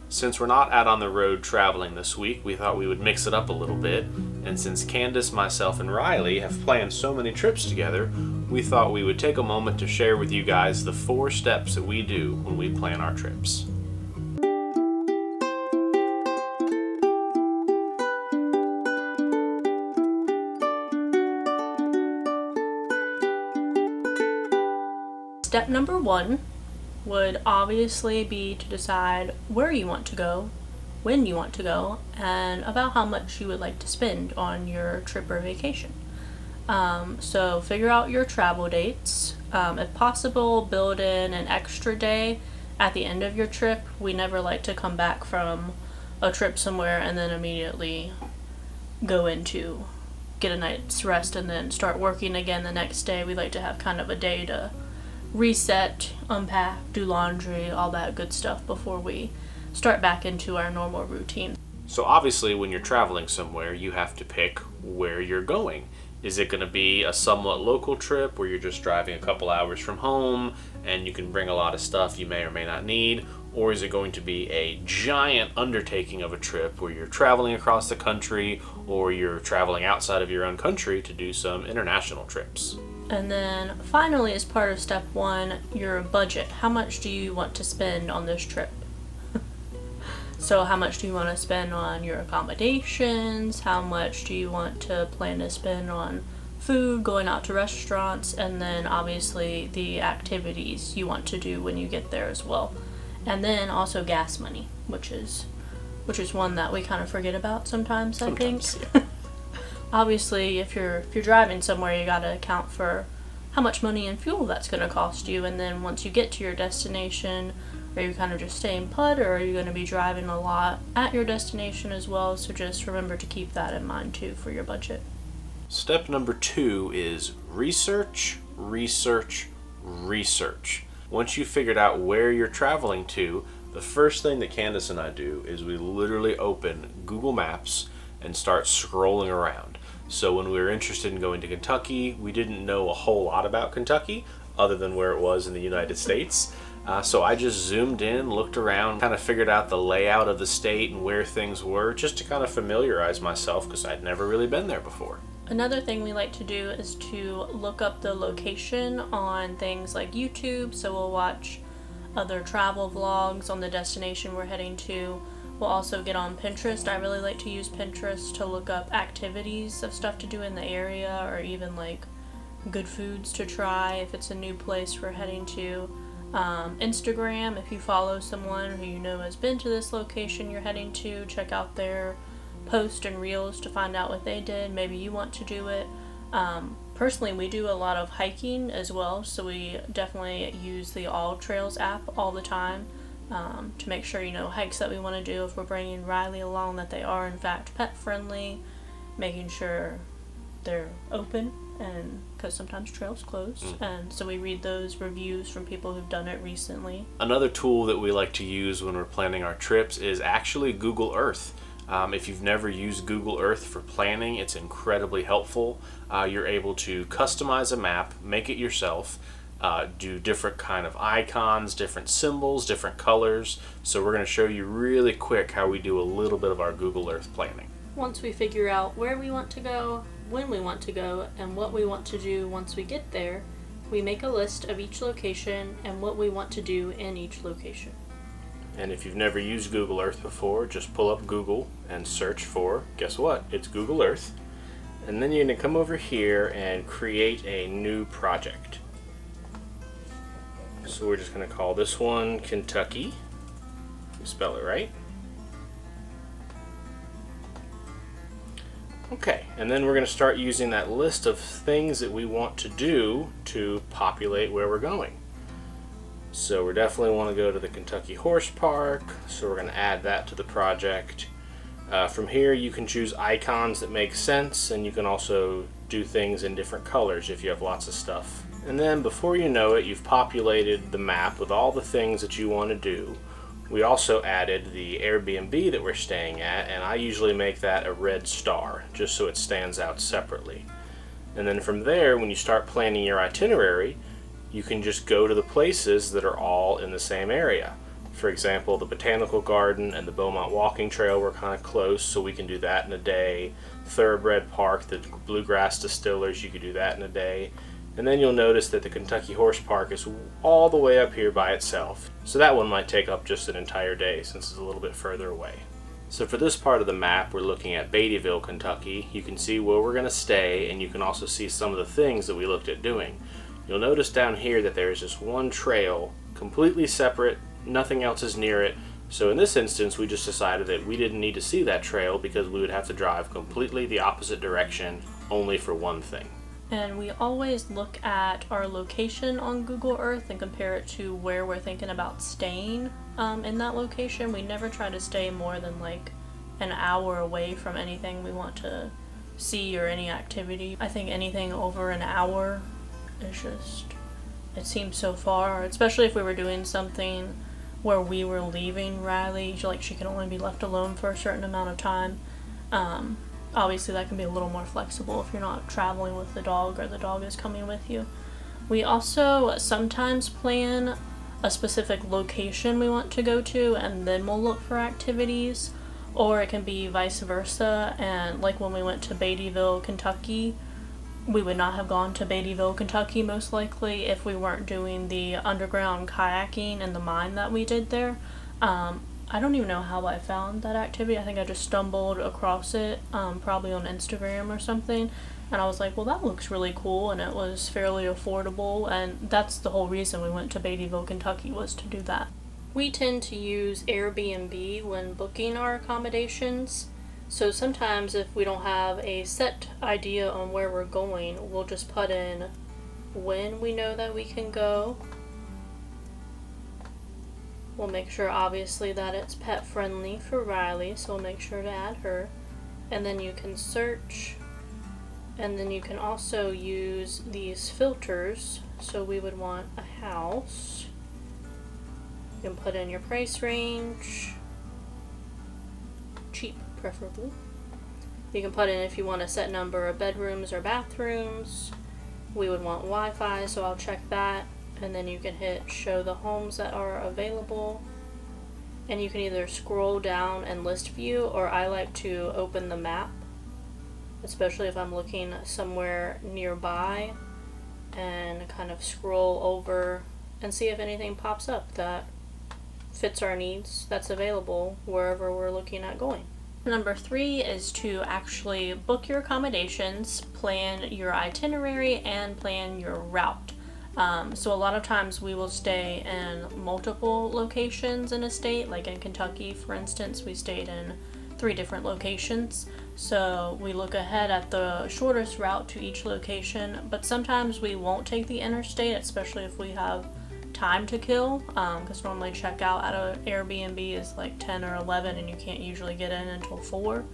Since we're not out on the road traveling this week, we thought we would mix it up a little bit, and since Candace, myself, and Riley have planned so many trips together, we thought we would take a moment to share with you guys the 4 steps that we do when we plan our trips. Step number 1 would obviously be to decide where you want to go, when you want to go, and about how much you would like to spend on your trip or vacation. So figure out your travel dates. If possible, build in an extra day at the end of your trip. We never like to come back from a trip somewhere and then immediately go into get a night's rest and then start working again the next day. We like to have kind of a day to reset, unpack, do laundry, all that good stuff before we start back into our normal routine. So obviously when you're traveling somewhere, you have to pick where you're going. Is it going to be a somewhat local trip where you're just driving a couple hours from home and you can bring a lot of stuff you may or may not need? Or is it going to be a giant undertaking of a trip where you're traveling across the country or you're traveling outside of your own country to do some international trips? And then finally, as part of step 1, your budget. How much do you want to spend on this trip? So how much do you want to spend on your accommodations? How much do you want to plan to spend on food, going out to restaurants, and then obviously the activities you want to do when you get there as well. And then also gas money, which is one that we kind of forget about sometimes. I think. Yeah. Obviously, if you're driving somewhere, you got to account for how much money and fuel that's going to cost you. And then once you get to your destination, are you kind of just staying put, or are you going to be driving a lot at your destination as well? So just remember to keep that in mind too for your budget. Step number 2 is research, research, research. Once you've figured out where you're traveling to, the first thing that Candace and I do is we literally open Google Maps and start scrolling around. So when we were interested in going to Kentucky, we didn't know a whole lot about Kentucky other than where it was in the United States. So I just zoomed in, looked around, kind of figured out the layout of the state and where things were, just to kind of familiarize myself because I'd never really been there before. Another thing we like to do is to look up the location on things like YouTube. So we'll watch other travel vlogs on the destination we're heading to. We'll also get on Pinterest. I really like to use Pinterest to look up activities of stuff to do in the area, or even like good foods to try if it's a new place we're heading to. Instagram, if you follow someone who you know has been to this location you're heading to, check out their posts and reels to find out what they did. Maybe you want to do it. Personally, we do a lot of hiking as well, so we definitely use the All Trails app all the time to make sure, hikes that we want to do, if we're bringing Riley along, that they are in fact pet friendly, making sure they're open, and because sometimes trails close, and so we read those reviews from people who've done it recently. Another tool that we like to use when we're planning our trips is actually Google Earth. If you've never used Google Earth for planning, it's incredibly helpful. You're able to customize a map, make it yourself, do different kind of icons, different symbols, different colors. So we're going to show you really quick how we do a little bit of our Google Earth planning. Once we figure out where we want to go, when we want to go, and what we want to do once we get there, we make a list of each location and what we want to do in each location. And if you've never used Google Earth before, just pull up Google and search for, guess what? It's Google Earth. And then you're going to come over here and create a new project. So we're just going to call this one Kentucky. Spell it right. Okay, and then we're going to start using that list of things that we want to do to populate where we're going. So we definitely want to go to the Kentucky Horse Park, so we're going to add that to the project. From here you can choose icons that make sense, and you can also do things in different colors if you have lots of stuff. And then before you know it, you've populated the map with all the things that you want to do. We also added the Airbnb that we're staying at, and I usually make that a red star, just so it stands out separately. And then from there, when you start planning your itinerary, you can just go to the places that are all in the same area. For example, the Botanical Garden and the Beaumont Walking Trail were kind of close, so we can do that in a day. Thoroughbred Park, the Bluegrass Distillers, you could do that in a day. And then you'll notice that the Kentucky Horse Park is all the way up here by itself. So that one might take up just an entire day since it's a little bit further away. So for this part of the map, we're looking at Beattyville, Kentucky. You can see where we're going to stay, and you can also see some of the things that we looked at doing. You'll notice down here that there is just one trail, completely separate, nothing else is near it. So in this instance, we just decided that we didn't need to see that trail because we would have to drive completely the opposite direction only for one thing. And we always look at our location on Google Earth and compare it to where we're thinking about staying in that location. We never try to stay more than like an hour away from anything we want to see or any activity. I think anything over an hour is just, it seems so far, especially if we were doing something where we were leaving Riley, like she can only be left alone for a certain amount of time. Obviously that can be a little more flexible if you're not traveling with the dog or the dog is coming with you. We also sometimes plan a specific location we want to go to and then we'll look for activities, or it can be vice versa. And like when we went to Beattyville, Kentucky, we would not have gone to Beattyville, Kentucky most likely if we weren't doing the underground kayaking and the mine that we did there. I don't even know how I found that activity. I think I just stumbled across it, probably on Instagram or something, and I was like, well, that looks really cool, and it was fairly affordable, and that's the whole reason we went to Beattyville, Kentucky, was to do that. We tend to use Airbnb when booking our accommodations, so sometimes if we don't have a set idea on where we're going, we'll just put in when we know that we can go. We'll make sure obviously that it's pet friendly for Riley, so we'll make sure to add her. And then you can search, and then you can also use these filters. So we would want a house. You can put in your price range, cheap preferably. You can put in if you want a set number of bedrooms or bathrooms. We would want Wi-Fi, so I'll check that. And then you can hit show the homes that are available, and you can either scroll down and list view, or I like to open the map, especially if I'm looking somewhere nearby, and kind of scroll over and see if anything pops up that fits our needs that's available wherever we're looking at going. Number 3 is to actually book your accommodations, plan your itinerary, and plan your route. So a lot of times we will stay in multiple locations in a state, like in Kentucky, for instance, we stayed in 3 different locations. So we look ahead at the shortest route to each location, but sometimes we won't take the interstate, especially if we have time to kill, because normally checkout at an Airbnb is like 10 or 11 and you can't usually get in until 4.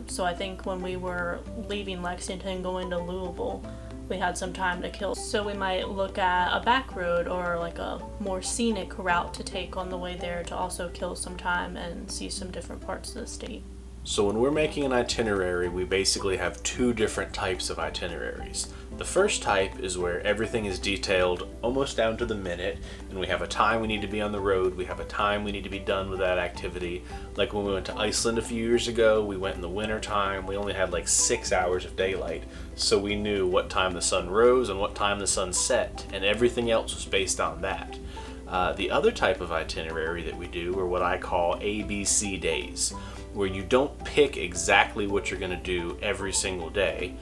So I think when we were leaving Lexington going to Louisville, we had some time to kill, so we might look at a back road or like a more scenic route to take on the way there to also kill some time and see some different parts of the state. So when we're making an itinerary, we basically have 2 different types of itineraries. The first type is where everything is detailed almost down to the minute, and we have a time we need to be on the road, we have a time we need to be done with that activity. Like when we went to Iceland a few years ago, we went in the winter time, we only had like 6 hours of daylight, so we knew what time the sun rose and what time the sun set, and everything else was based on that. The other type of itinerary that we do are what I call ABC days, where you don't pick exactly what you're going to do every single day.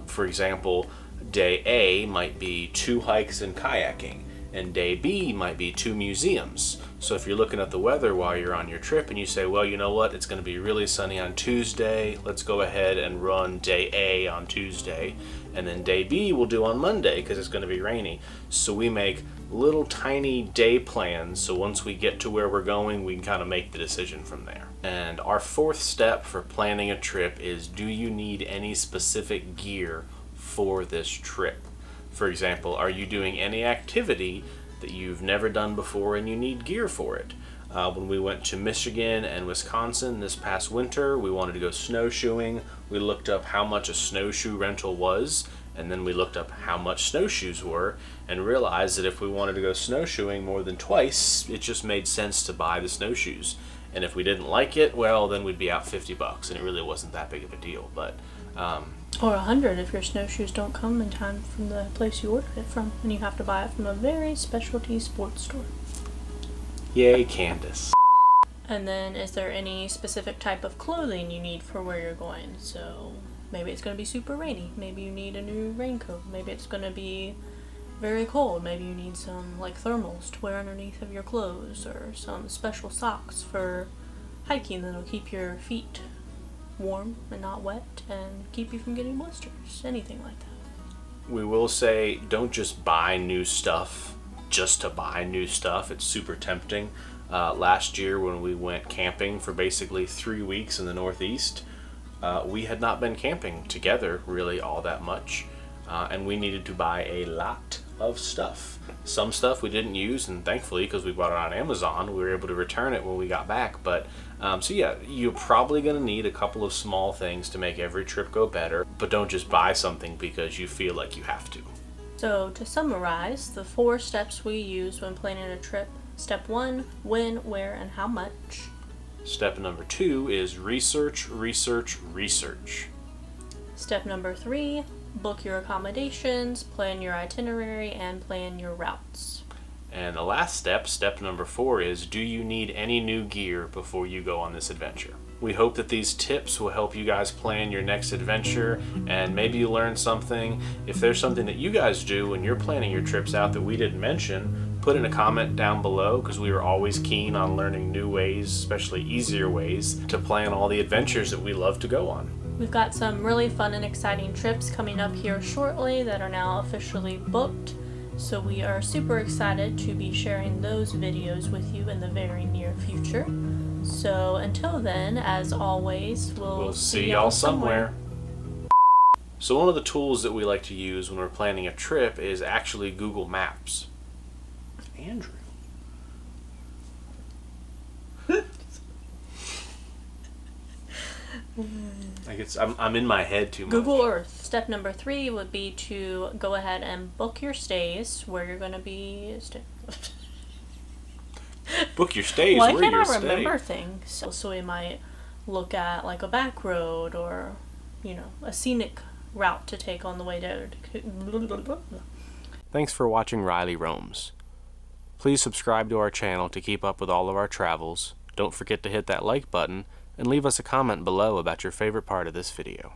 For example, day A might be 2 hikes and kayaking, and day B might be 2 museums. So if you're looking at the weather while you're on your trip and you say, well, you know what, it's going to be really sunny on Tuesday, let's go ahead and run day A on Tuesday, and then day B we'll do on Monday because it's going to be rainy. So we make little tiny day plans, so once we get to where we're going, we can kind of make the decision from there. And our 4th step for planning a trip is, do you need any specific gear for this trip? For example, are you doing any activity that you've never done before and you need gear for it? When we went to Michigan and Wisconsin this past winter, we wanted to go snowshoeing. We looked up how much a snowshoe rental was, And then we looked up how much snowshoes were and realized that if we wanted to go snowshoeing more than twice, it just made sense to buy the snowshoes. And if we didn't like it, well, then we'd be out $50, and it really wasn't that big of a deal. But or 100 if your snowshoes don't come in time from the place you ordered it from, and you have to buy it from a very specialty sports store. Yay, Candace. And then, is there any specific type of clothing you need for where you're going? So maybe it's going to be super rainy. Maybe you need a new raincoat. Maybe it's going to be very cold. Maybe you need some like thermals to wear underneath of your clothes, or some special socks for hiking that'll keep your feet warm and not wet and keep you from getting blisters. Anything like that. We will say, don't just buy new stuff just to buy new stuff. It's super tempting. Last year when we went camping for basically 3 weeks in the Northeast, we had not been camping together really all that much, and we needed to buy a lot of stuff. Some stuff we didn't use, and thankfully, because we bought it on Amazon, we were able to return it when we got back. But so yeah, you're probably going to need a couple of small things to make every trip go better, but don't just buy something because you feel like you have to. So to summarize, the 4 steps we use when planning a trip. Step 1, when, where, and how much. Step number 2 is research, research, research. Step number 3, book your accommodations, plan your itinerary, and plan your routes. And the last step, step number 4, is do you need any new gear before you go on this adventure? We hope that these tips will help you guys plan your next adventure, and maybe you learn something. If there's something that you guys do when you're planning your trips out that we didn't mention, put in a comment down below, because we are always keen on learning new ways, especially easier ways, to plan all the adventures that we love to go on. We've got some really fun and exciting trips coming up here shortly that are now officially booked, so we are super excited to be sharing those videos with you in the very near future. So until then, as always, we'll see y'all somewhere. So one of the tools that we like to use when we're planning a trip is actually Google Maps. Andrew. I'm in my head too much. Google Earth. Step number 3 would be to go ahead and book your stays where you're going to be staying. Book your stays. Why where can't you're I remember staying. things? So we might look at like a back road, or a scenic route to take on the way there. Thanks for watching Riley Roams. Please subscribe to our channel to keep up with all of our travels. Don't forget to hit that like button and leave us a comment below about your favorite part of this video.